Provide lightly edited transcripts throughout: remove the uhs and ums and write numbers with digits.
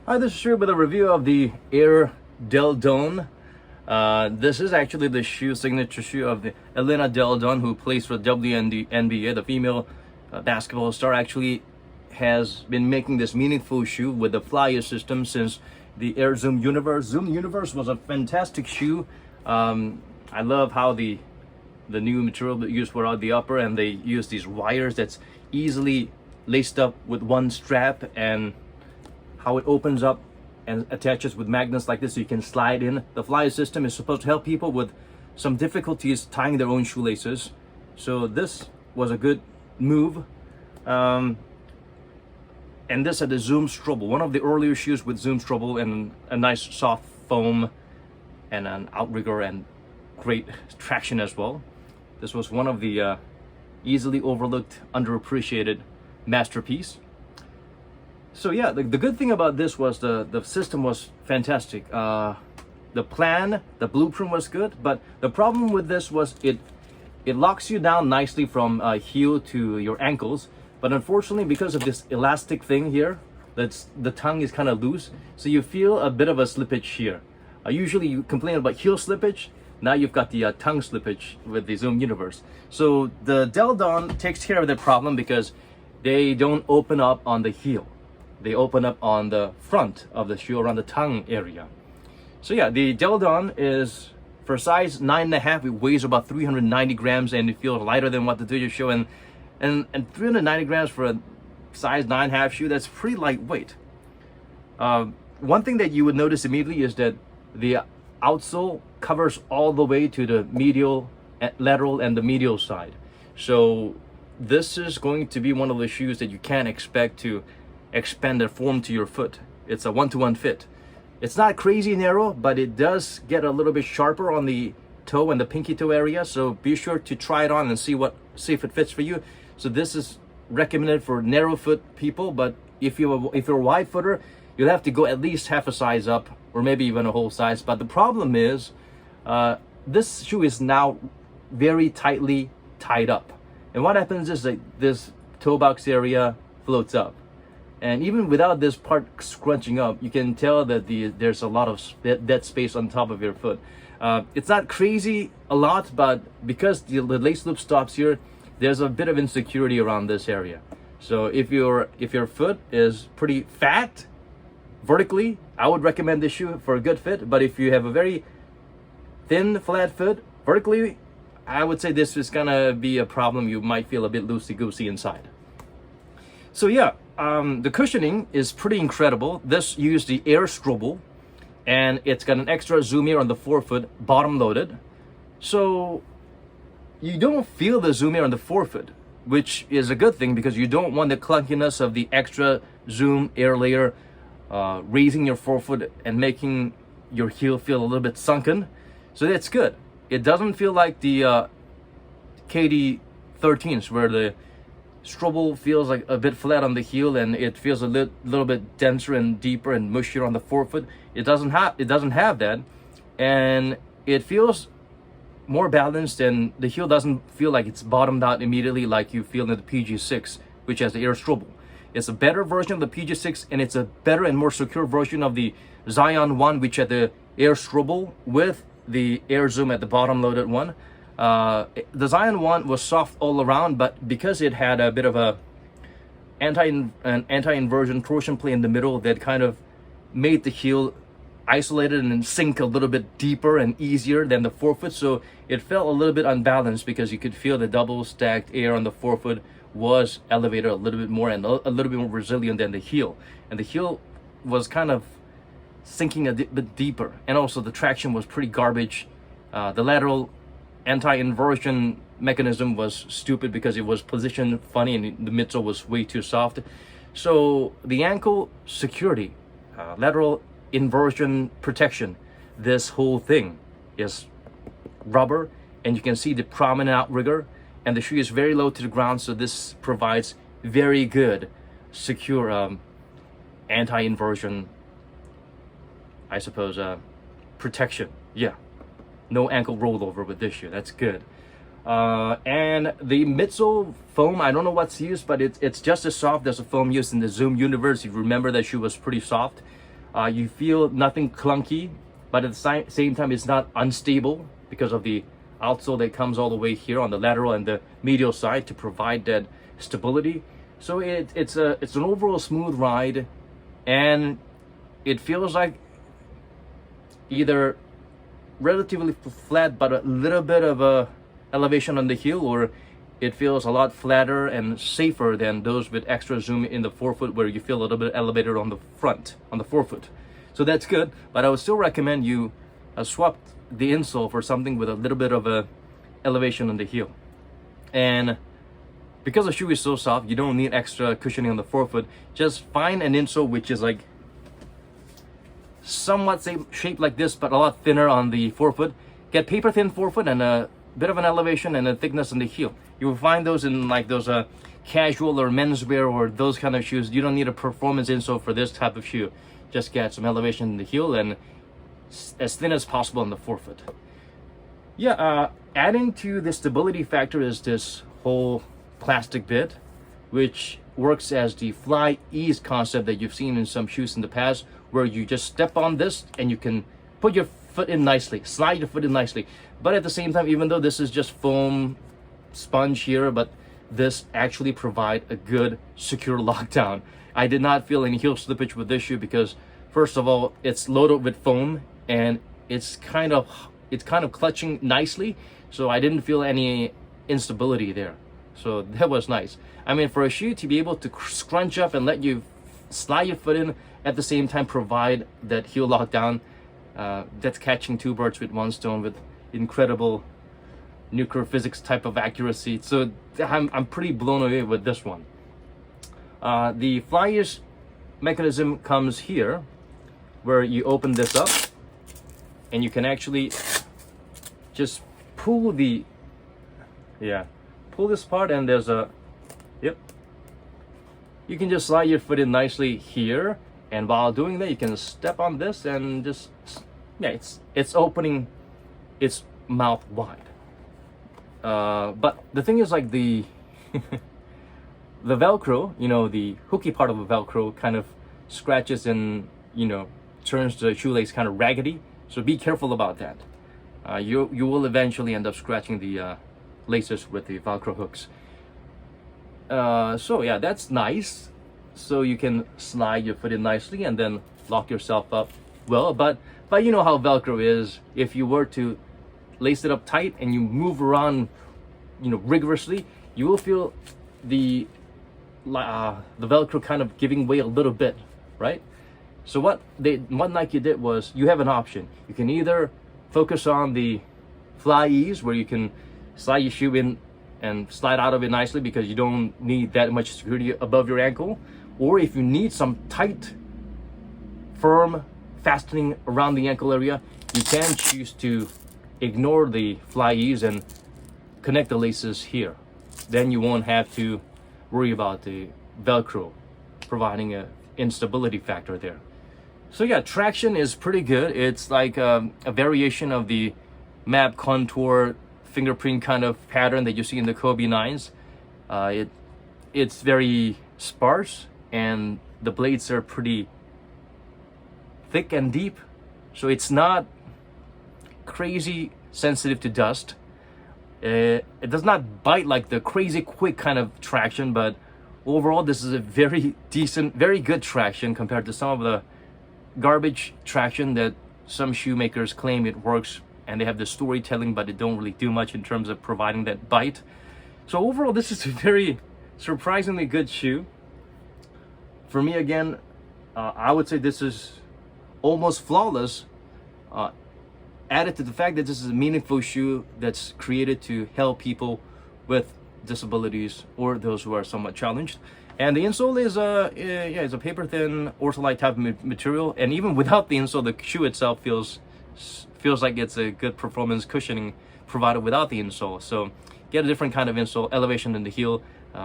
Hi, this is Sri with a review of the Air Deldon. This is actually the signature shoe of the Elena Deldon, who plays for WNBA. The female basketball star actually has been making this meaningful shoe with the flyer system since the Air Zoom Universe. Zoom Universe was a fantastic shoe. I love how the new material that used for the upper, and they use these wires that's easily laced up with one strap, and how it opens up and attaches with magnets like this so you can slide in. The flyer system is supposed to help people with some difficulties tying their own shoelaces. So this was a good move. And this had the Zoom Strobel, one of the earlier shoes with Zoom Strobel and a nice soft foam and an outrigger and great traction as well. This was one of the easily overlooked, underappreciated masterpiece. So yeah, the good thing about this was the system was fantastic. The plan, the blueprint was good, but the problem with this was it locks you down nicely from heel to your ankles. But unfortunately, because of this elastic thing here, the tongue is kind of loose, so you feel a bit of a slippage here. Usually you complain about heel slippage. Now you've got the tongue slippage with the Zoom Universe. So the Deldon takes care of that problem because they don't open up on the heel. They open up on the front of the shoe, around the tongue area. So yeah, the Deldon is for size 9.5. It weighs about 390 grams and it feels lighter than what the Digit show. And 390 grams for a size 9.5 shoe, that's pretty lightweight. One thing that you would notice immediately is that the outsole covers all the way to the medial, lateral, and the medial side. So this is going to be one of the shoes that you can't expect to expand and form to your foot. It's a one-to-one fit. It's not crazy narrow, but it does get a little bit sharper on the toe and the pinky toe area. So be sure to try it on and see if it fits for you. So this is recommended for narrow foot people, but if you're a wide footer, you'll have to go at least half a size up, or maybe even a whole size. But the problem is, this shoe is now very tightly tied up, and what happens is that this toe box area floats up. And even without this part scrunching up, you can tell that there's a lot of dead space on top of your foot. It's not crazy a lot, but because the lace loop stops here, there's a bit of insecurity around this area. So if your foot is pretty fat vertically, I would recommend this shoe for a good fit. But if you have a very thin, flat foot vertically, I would say this is gonna be a problem. You might feel a bit loosey-goosey inside. So yeah, the cushioning is pretty incredible. This used the Air Strobel, and it's got an extra zoom here on the forefoot, bottom loaded. So you don't feel the zoom here on the forefoot, which is a good thing because you don't want the clunkiness of the extra zoom air layer raising your forefoot and making your heel feel a little bit sunken. So that's good. It doesn't feel like the KD13s where the Strobel feels like a bit flat on the heel and it feels a little bit denser and deeper and mushier on the forefoot. It doesn't have that, and it feels more balanced, and the heel doesn't feel like it's bottomed out immediately like you feel in the PG6, which has the Air Strobel. It's a better version of the PG6, and it's a better and more secure version of the Zion 1, which had the Air Strobel with the Air Zoom at the bottom loaded one. The Zion 1 was soft all around, but because it had a bit of a anti-inversion torsion plate in the middle that kind of made the heel isolated and sink a little bit deeper and easier than the forefoot, so it felt a little bit unbalanced because you could feel the double stacked air on the forefoot was elevated a little bit more and a little bit more resilient than the heel, and the heel was kind of sinking a bit deeper, and also the traction was pretty garbage. The lateral anti-inversion mechanism was stupid because it was positioned funny and the midsole was way too soft. So the ankle security, lateral inversion protection, this whole thing is rubber, and you can see the prominent outrigger, and the shoe is very low to the ground, so this provides very good secure anti-inversion, I suppose, protection. Yeah, no ankle rollover with this shoe. That's good. And the midsole foam, I don't know what's used, but it's just as soft as the foam used in the Zoom Universe. You remember that shoe was pretty soft. You feel nothing clunky, but at the same time, it's not unstable because of the outsole that comes all the way here on the lateral and the medial side to provide that stability. So it's an overall smooth ride, and it feels like either relatively flat but a little bit of a elevation on the heel, or it feels a lot flatter and safer than those with extra zoom in the forefoot where you feel a little bit elevated on the front, on the forefoot. So that's good, but I would still recommend you swap the insole for something with a little bit of a elevation on the heel. And because the shoe is so soft, you don't need extra cushioning on the forefoot. Just find an insole which is like somewhat shaped like this, but a lot thinner on the forefoot. Get paper thin forefoot and a bit of an elevation and a thickness on the heel. You will find those in like those casual or menswear or those kind of shoes. You don't need a performance insole for this type of shoe. Just get some elevation in the heel and as thin as possible on the forefoot. Yeah, adding to the stability factor is this whole plastic bit, which works as the fly ease concept that you've seen in some shoes in the past, where you just step on this and you can put your foot in nicely, slide your foot in nicely. But at the same time, even though this is just foam sponge here, but this actually provide a good secure lockdown. I did not feel any heel slippage with this shoe because first of all, it's loaded with foam and it's kind of clutching nicely, so I didn't feel any instability there. So that was nice. I mean, for a shoe to be able to scrunch up and let you slide your foot in at the same time provide that heel lockdown, that's catching two birds with one stone with incredible nuclear physics type of accuracy. So I'm pretty blown away with this one. The fly-ease mechanism comes here, where you open this up and you can actually just pull this part, and there's a you can just slide your foot in nicely here, and while doing that you can step on this and just it's opening its mouth wide. But the thing is, like the the Velcro, the hooky part of the Velcro kind of scratches and turns the shoelace kind of raggedy, so be careful about that. You will eventually end up scratching the laces with the Velcro hooks. So yeah, that's nice. So you can slide your foot in nicely and then lock yourself up well. But you know how Velcro is. If you were to lace it up tight and you move around, rigorously, you will feel the Velcro kind of giving way a little bit, right? So what Nike did was, you have an option. You can either focus on the fly ease, where you can slide your shoe in and slide out of it nicely because you don't need that much security above your ankle, or if you need some tight, firm fastening around the ankle area, you can choose to ignore the fly ease and connect the laces here. Then you won't have to worry about the Velcro providing a instability factor there. So yeah, traction is pretty good. It's like a variation of the map contour fingerprint kind of pattern that you see in the Kobe 9s. It's very sparse, and the blades are pretty thick and deep, so it's not crazy sensitive to dust. It does not bite like the crazy quick kind of traction, but overall this is a very decent, very good traction compared to some of the garbage traction that some shoemakers claim it works, and they have the storytelling but they don't really do much in terms of providing that bite. So overall this is a very surprisingly good shoe. For me, again, I would say this is almost flawless, added to the fact that this is a meaningful shoe that's created to help people with disabilities or those who are somewhat challenged. And the insole is a paper thin ortholite type of material, and even without the insole, the shoe itself feels like it's a good performance cushioning provided without the insole. So get a different kind of insole, elevation in the heel,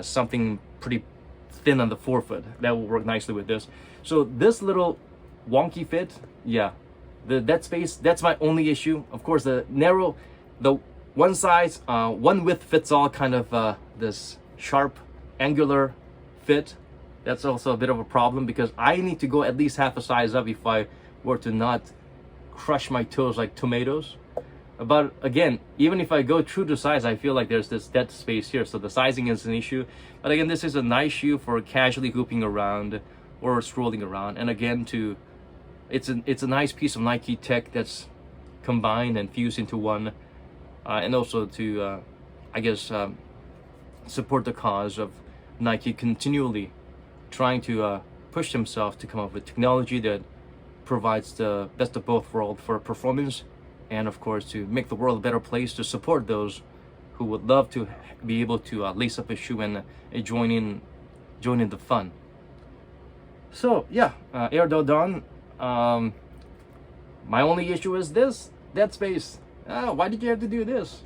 something pretty thin on the forefoot. That will work nicely with this. So this little wonky fit, that space, that's my only issue. Of course, the one size, one width fits all kind of this sharp, angular fit That's also a bit of a problem because I need to go at least half a size up if I were to not crush my toes like tomatoes. But again, even if I go true to size, I feel like there's this dead space here, so the sizing is an issue. But again, this is a nice shoe for casually hooping around or strolling around. And again, it's a nice piece of Nike tech that's combined and fused into one, and also to I guess support the cause of Nike continually trying to push himself to come up with technology that provides the best of both worlds for performance, and of course to make the world a better place, to support those who would love to be able to lace up a shoe and join in the fun. So yeah, Air Deldon. My only issue is this dead space. Why did you have to do this?